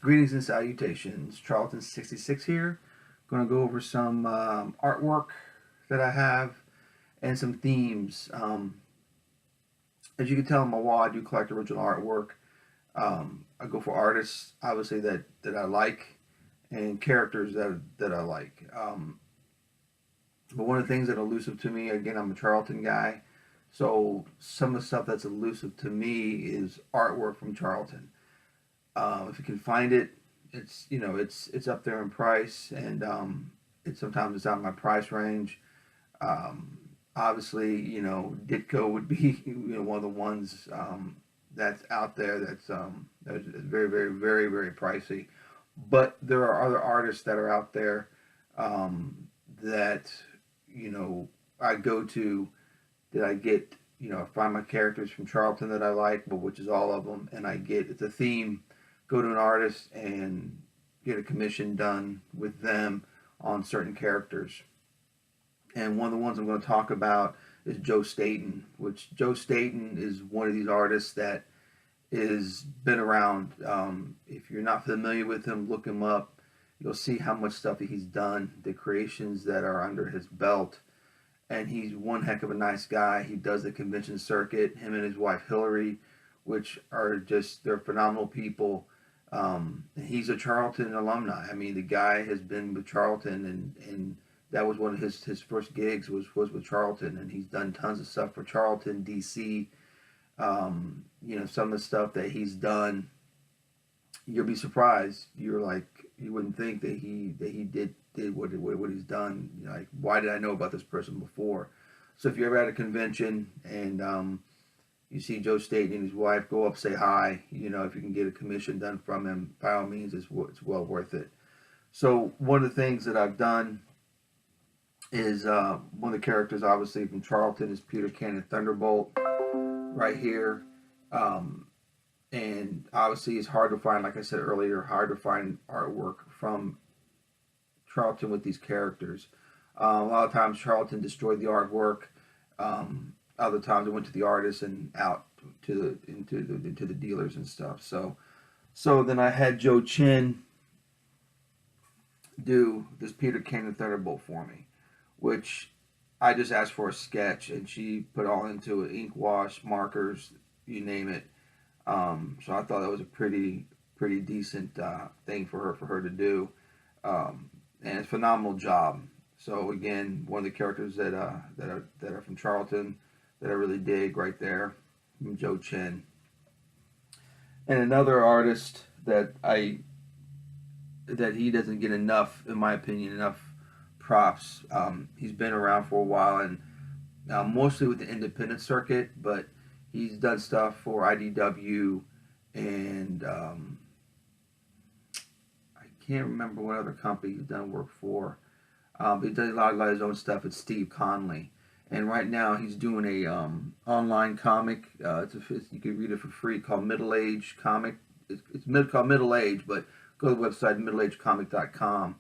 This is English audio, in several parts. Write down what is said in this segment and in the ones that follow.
Greetings and salutations. Charlton 66 here. Going to go over some artwork that I have and some themes. As you can tell on my wall, I do collect original artwork. I go for artists, obviously, that I like and characters that I like. But one of the things that are elusive to me, again, I'm a Charlton guy. So some of the stuff that's elusive to me is artwork from Charlton. If you can find it, it's up there in price, and sometimes it's out of my price range. Um, Obviously, Ditko would be one of the ones that's out there that's very very very very pricey. But there are other artists that are out there that I go to, that I get, I find my characters from Charlton that I like, but which is all of them, and I get, it's a theme, go to an artist and get a commission done with them on certain characters. And one of the ones I'm going to talk about is Joe Staten, which Joe Staten is one of these artists that is been around. If you're not familiar with him, look him up. You'll see how much stuff that he's done, the creations that are under his belt. And he's one heck of a nice guy. He does the convention circuit, him and his wife Hillary, which are just, they're phenomenal people. He's a Charlton alumni. I mean, the guy has been with Charlton, and that was one of his first gigs was with Charlton, and he's done tons of stuff for Charlton, DC. Some of the stuff that he's done, you'll be surprised. You're like, you wouldn't think that he did what he's done. Like, why did I know about this person before? So if you're ever at a convention and you see Joe Staten and his wife, go up, say hi. If you can get a commission done from him, by all means, it's well worth it. So one of the things that I've done is one of the characters, obviously, from Charlton is Peter Cannon Thunderbolt, right here. And obviously it's hard to find, like I said earlier, hard to find artwork from Charlton with these characters. A lot of times Charlton destroyed the artwork. Other times it went to the artists and out into the dealers and stuff. So then I had Joe Chin do this Peter Cannon Thunderbolt for me, which I just asked for a sketch, and she put all into it, ink wash, markers, you name it. So I thought that was a pretty decent thing for her to do, and it's a phenomenal job. So again, one of the characters that are from Charlton that I really dig right there, Joe Chin. And another artist that he doesn't get enough, in my opinion, enough props. He's been around for a while, and mostly with the independent circuit, but he's done stuff for IDW, and I can't remember what other company he's done work for. But he does a lot of his own stuff. It's Steve Conley, and right now he's doing a online comic. You can read it for free, called Middle Age Comic. It's called Middle Age, but go to the website middleagecomic.com,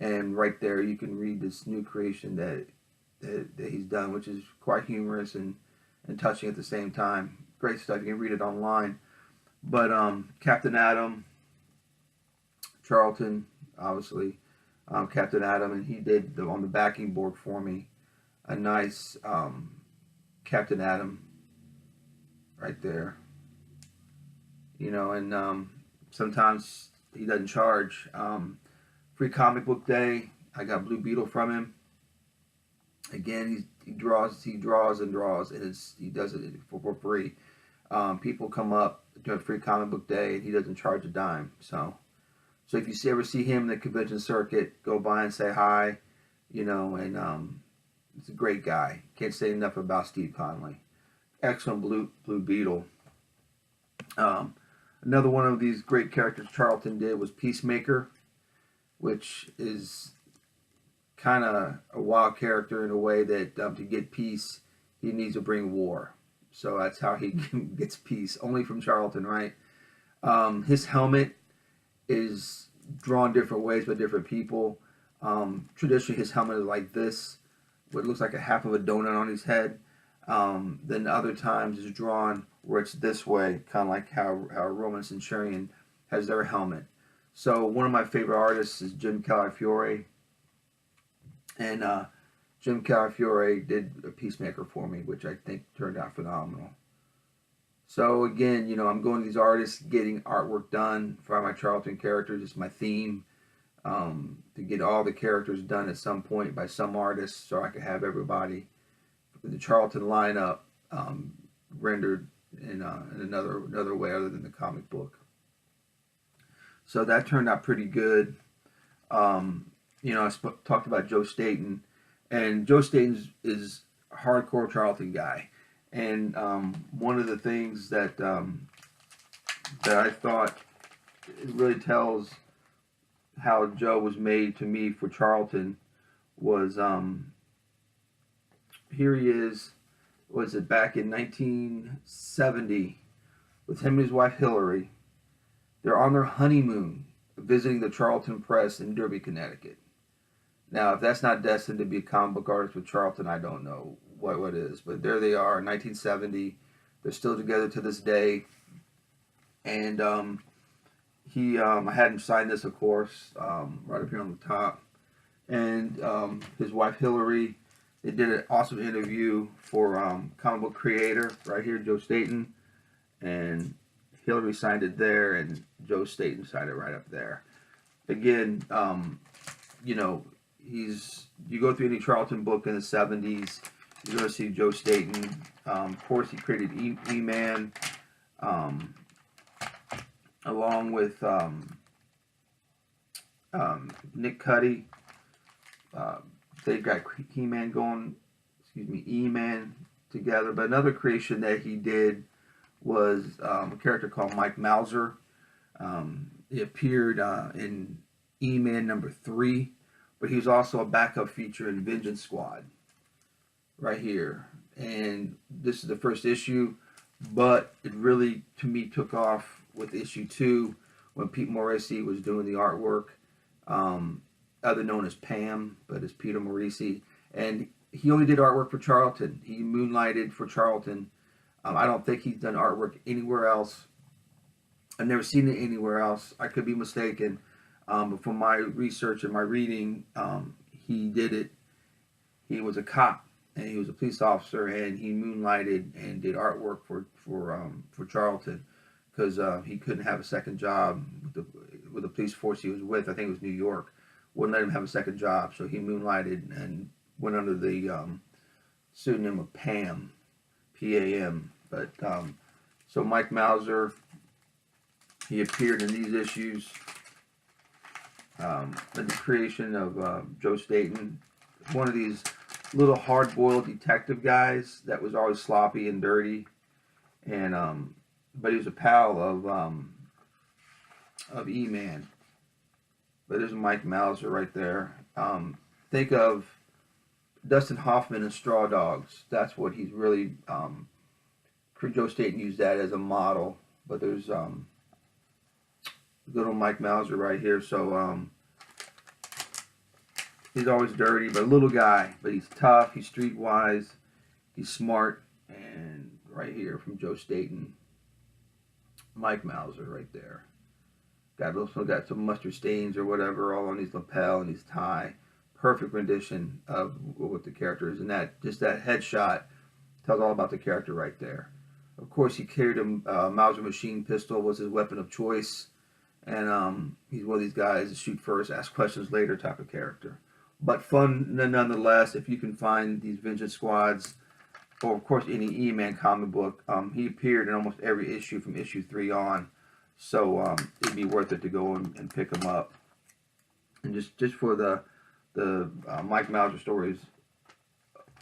and right there you can read this new creation that he's done, which is quite humorous and touching at the same time. Great stuff. You can read it online. But Captain Atom, Charlton, obviously, Captain Atom, and he did on the backing board for me a nice Captain Atom right there. And sometimes he doesn't charge. Free comic book day, I got Blue Beetle from him. Again, he draws and draws, and he does it for free. People come up during free comic book day, and he doesn't charge a dime. So if you ever see him in the convention circuit, go by and say hi. And he's a great guy. Can't say enough about Steve Conley. Excellent Blue Beetle. Another one of these great characters Charlton did was Peacemaker, which is kind of a wild character in a way that to get peace, he needs to bring war. So that's how he gets peace, only from Charlton, right? His helmet is drawn different ways by different people. Traditionally, his helmet is like this, what looks like a half of a donut on his head. Then other times it's drawn where it's this way, kind of like how a Roman centurion has their helmet. So one of my favorite artists is Jim Calafiore, and Jim Calafiore did a Peacemaker for me, which I think turned out phenomenal. So again, I'm going to these artists, getting artwork done for my Charlton characters. It's my theme, to get all the characters done at some point by some artists, so I could have everybody with the Charlton lineup rendered in another way other than the comic book. So that turned out pretty good. Talked about Joe Staton, and Joe Staton is a hardcore Charlton guy. And one of the things that I thought it really tells how Joe was made to me for Charlton was, here he is, was it back in 1970 with him and his wife Hillary. They're on their honeymoon visiting the Charlton Press in Derby, Connecticut. Now, if that's not destined to be a comic book artist with Charlton, I don't know what is. But there they are, 1970. They're still together to this day. And I had him sign this, of course, right up here on the top. And his wife Hillary, they did an awesome interview for Comic Book Creator, right here, Joe Staton. And Hillary signed it there, and Joe Staton signed it right up there. Again, you go through any Charlton book in the 70s, you're going to see Joe Staton. Of course, he created E-Man, along with Nick Cuddy. They've got E-Man together. But another creation that he did was a character called Mike Mauser. He appeared in E-Man #3, but he was also a backup feature in Vengeance Squad, right here. And this is the first issue, but it really, to me, took off with issue 2 when Pete Morisi was doing the artwork, other known as Pam, but it's Peter Morisi. And he only did artwork for Charlton. He moonlighted for Charlton. I don't think he's done artwork anywhere else. I've never seen it anywhere else. I could be mistaken. But from my research and my reading, he did it. He was a cop, and he was a police officer, and he moonlighted and did artwork for Charlton, because he couldn't have a second job with the police force he was with. I think it was New York. Wouldn't let him have a second job, so he moonlighted and went under the pseudonym of Pam, P-A-M. But so Mike Mauser, he appeared in these issues. The creation of Joe Staton, one of these little hard-boiled detective guys that was always sloppy and dirty, and but he was a pal of E-Man. But there's Mike Mauser right there. Think of Dustin Hoffman and Straw Dogs. That's what he's really. Joe Staton used that as a model. But there's little Mike Mauser right here. So he's always dirty, but a little guy. But he's tough. He's streetwise. He's smart. And right here from Joe Staton, Mike Mauser right there. Also got some mustard stains or whatever all on his lapel and his tie. Perfect rendition of what the character is, and that headshot tells all about the character right there. Of course, he carried a Mauser machine pistol, was his weapon of choice, and he's one of these guys that shoot first, ask questions later type of character. But fun nonetheless. If you can find these Vengeance Squads, or of course any E-Man comic book, he appeared in almost every issue from issue 3 on. So it'd be worth it to go and pick them up. And just for the Mike Mauser stories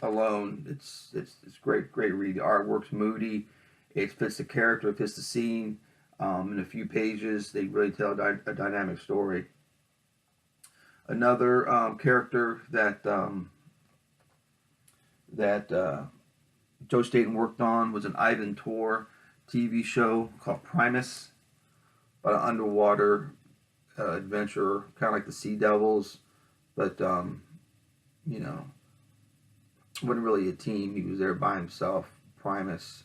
alone, it's great read. The artwork's moody. It fits the character, it fits the scene. In a few pages, they really tell a dynamic story. Another character that Joe Staton worked on was an Ivan Tor TV show called Primus, about an underwater adventurer, kind of like the Sea Devils, but wasn't really a team. He was there by himself, Primus.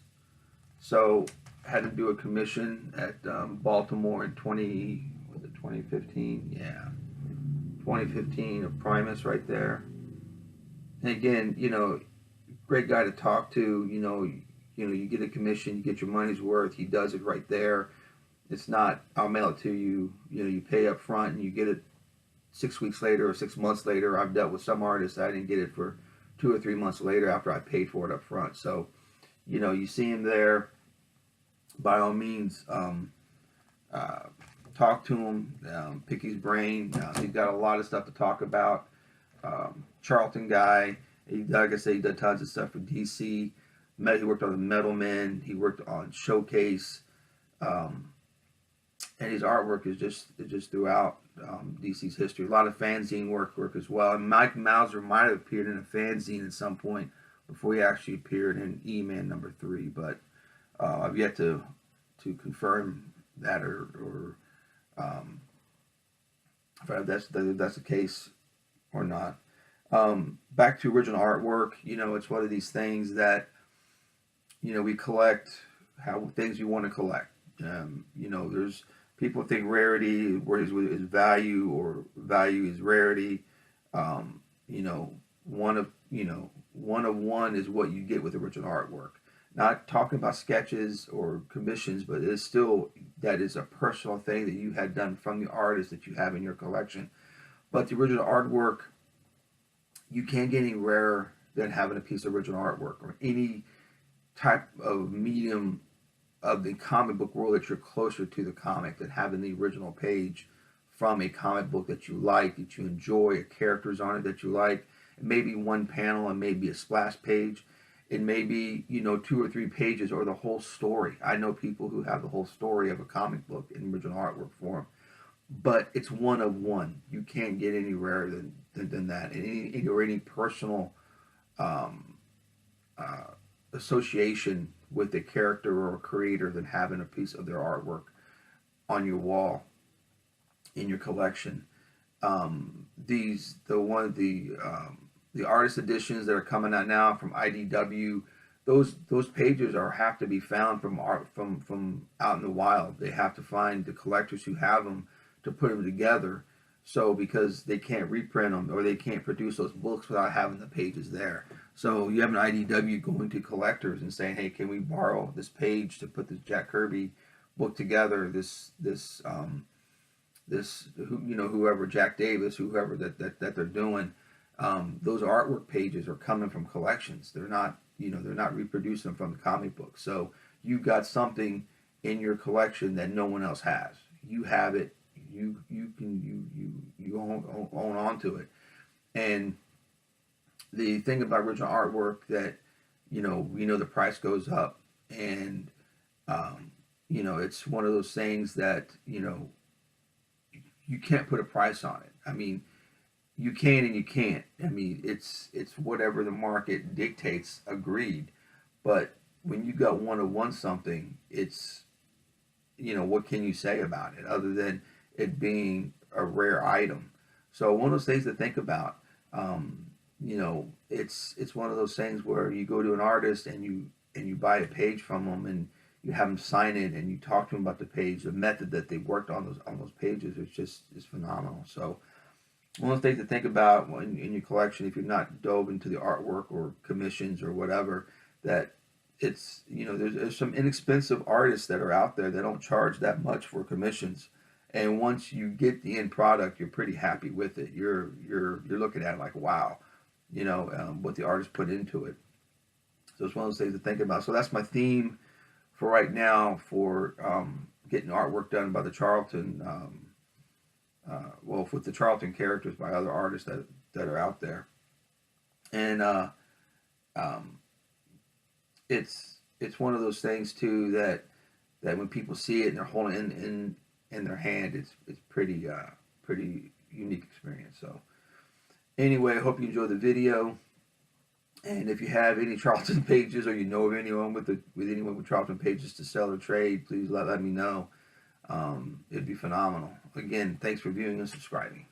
So had to do a commission at Baltimore in 2015, yeah, 2015 of Primus right there. And again, great guy to talk to. You get a commission, you get your money's worth. He does it right there. It's not, I'll mail it to you. You pay up front and you get it 6 weeks later or 6 months later. I've dealt with some artists I didn't get it for 2 or 3 months later after I paid for it up front. So, you see him there. By all means, talk to him, pick his brain. He's got a lot of stuff to talk about. Charlton guy. Like I said, he did tons of stuff for DC. He worked on the Metal Men. He worked on Showcase, and his artwork is just throughout DC's history. A lot of fanzine work as well. And Mike Mauser might have appeared in a fanzine at some point before he actually appeared in E-Man #3, but I've yet to confirm that or if that's the case or not. Back to original artwork, it's one of these things that, we collect things you want to collect. There's people think rarity is value or value is rarity. One of one is what you get with original artwork. Not talking about sketches or commissions, but it's still, that is a personal thing that you had done from the artist that you have in your collection. But the original artwork, you can't get any rarer than having a piece of original artwork or any type of medium of the comic book world that you're closer to the comic than having the original page from a comic book that you like, that you enjoy, a characters on it that you like. It may be one panel and maybe a splash page. It may be, 2 or 3 pages or the whole story. I know people who have the whole story of a comic book in original artwork form. But it's one of one. You can't get any rarer than that. And any personal association with a character or a creator than having a piece of their artwork on your wall in your collection. The artist editions that are coming out now from IDW, those pages have to be found from out in the wild. They have to find the collectors who have them to put them together. So because they can't reprint them or they can't produce those books without having the pages there. So you have an IDW going to collectors and saying, hey, can we borrow this page to put this Jack Kirby book together? Whoever, Jack Davis, whoever that they're doing. Those artwork pages are coming from collections. They're not reproducing them from the comic book. So you've got something in your collection that no one else has. You have it. You own on to it. And the thing about original artwork that we know the price goes up, and it's one of those things that you can't put a price on it. I mean, you can and you can't. I mean, it's whatever the market dictates, agreed. But when you got one of one something, it's what can you say about it other than it being a rare item? So one of those things to think about. It's one of those things where you go to an artist and you buy a page from them and you have them sign it and you talk to them about the page. The method that they worked on those pages is phenomenal. So one of the things to think about in your collection, if you're not dove into the artwork or commissions or whatever, that it's there's some inexpensive artists that are out there that don't charge that much for commissions. And once you get the end product, you're pretty happy with it. You're looking at it like, wow, what the artist put into it. So it's one of those things to think about. So that's my theme for right now for getting artwork done by the Charlton, with the Charlton characters by other artists that are out there. And it's one of those things too that when people see it and they're holding it in their hand, it's pretty unique experience. So anyway, I hope you enjoyed the video. And if you have any Charlton pages or you know of anyone with anyone with Charlton pages to sell or trade, please let me know. It'd be phenomenal. Again, thanks for viewing and subscribing.